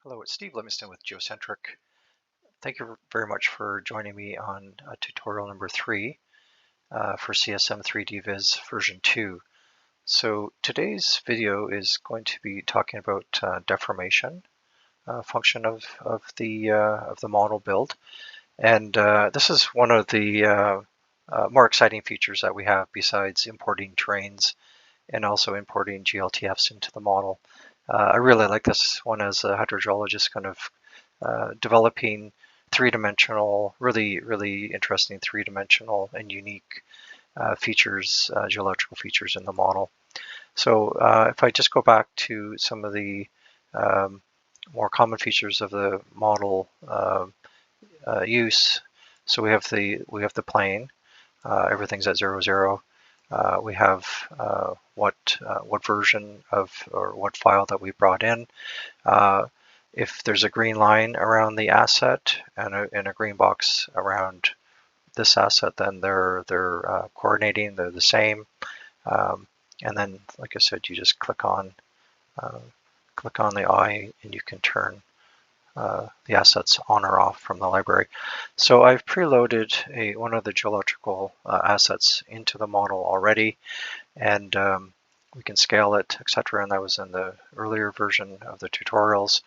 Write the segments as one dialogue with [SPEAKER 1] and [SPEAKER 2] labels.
[SPEAKER 1] Hello, it's Steve Livingston with Geocentric. Thank you very much for joining me on tutorial number 3 for CSM 3D VIS version 2. So today's video is going to be talking about deformation, function of the model build, and this is one of the more exciting features that we have besides importing terrains and also importing GLTFs into the model. I really like this one as a hydrogeologist, kind of developing three-dimensional, really interesting three-dimensional and unique features, geological features in the model. So if I just go back to some of the more common features of the model use, so we have the plane, everything's at 0, 0. We have what version of or what file that we brought in. If there's a green line around the asset and a green box around this asset, then they're coordinating. They're the same. And then, like I said, you just click on the eye, and you can turn the assets on or off from the library. So I've preloaded one of the geological assets into the model already, and we can scale it, etc. And that was in the earlier version of the tutorials.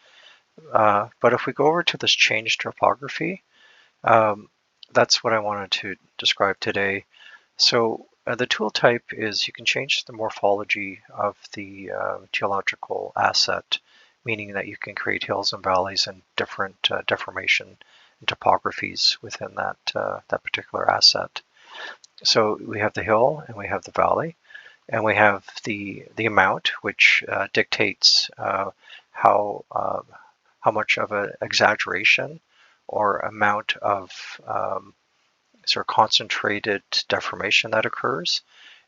[SPEAKER 1] But if we go over to this change topography, that's what I wanted to describe today. So the tool type is you can change the morphology of the geological asset, meaning that you can create hills and valleys and different deformation and topographies within that particular asset. So we have the hill and we have the valley, and we have the amount, which dictates how much of an exaggeration or amount of sort of concentrated deformation that occurs.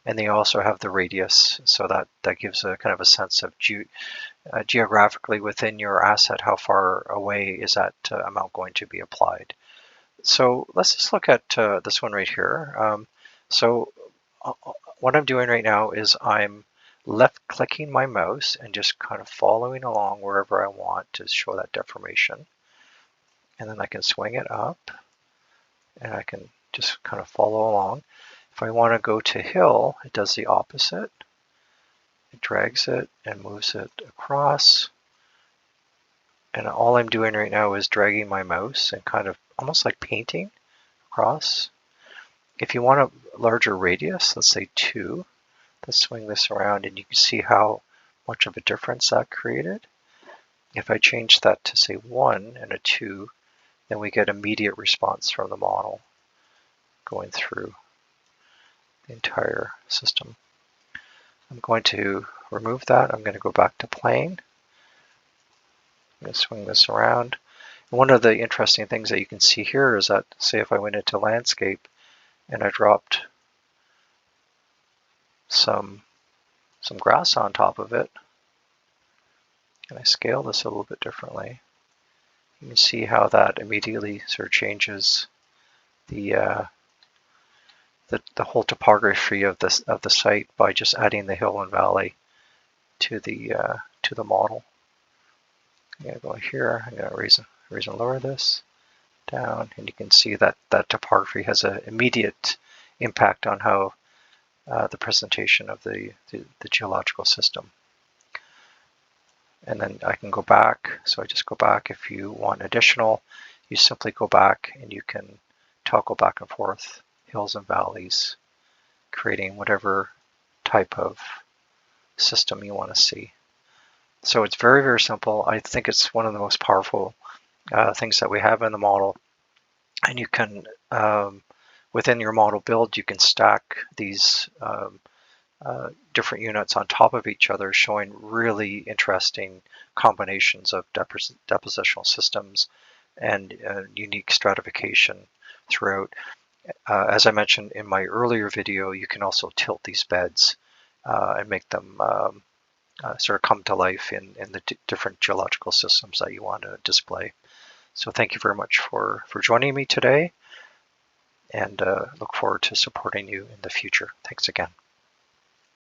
[SPEAKER 1] And they also have the radius, so that gives a kind of a sense of geographically within your asset, how far away is that amount going to be applied. So let's just look at this one right here. So what I'm doing right now is I'm left-clicking my mouse and just kind of following along wherever I want to show that deformation. And then I can swing it up, and I can just kind of follow along. If I want to go to hill, it does the opposite. It drags it and moves it across. And all I'm doing right now is dragging my mouse and kind of almost like painting across. If you want a larger radius, let's say 2, let's swing this around and you can see how much of a difference that created. If I change that to say 1 and a 2, then we get immediate response from the model going through the entire system. I'm going to remove that. I'm going to go back to plane. I'm going to swing this around. And one of the interesting things that you can see here is that, say if I went into landscape and I dropped some grass on top of it, and I scale this a little bit differently, you can see how that immediately sort of changes the whole topography of the site by just adding the hill and valley to the model. I'm going to go here. I'm going to raise and lower this down, and you can see that topography has an immediate impact on how the presentation of the geological system. And then I can go back. So I just go back. If you want additional, you simply go back and you can toggle back and forth hills and valleys, creating whatever type of system you want to see. So it's very simple. I think it's one of the most powerful things that we have in the model. And you can, within your model build, you can stack these different units on top of each other, showing really interesting combinations of depositional systems and unique stratification throughout. As I mentioned in my earlier video, you can also tilt these beds and make them sort of come to life in the different geological systems that you want to display. So thank you very much for joining me today, and look forward to supporting you in the future. Thanks again.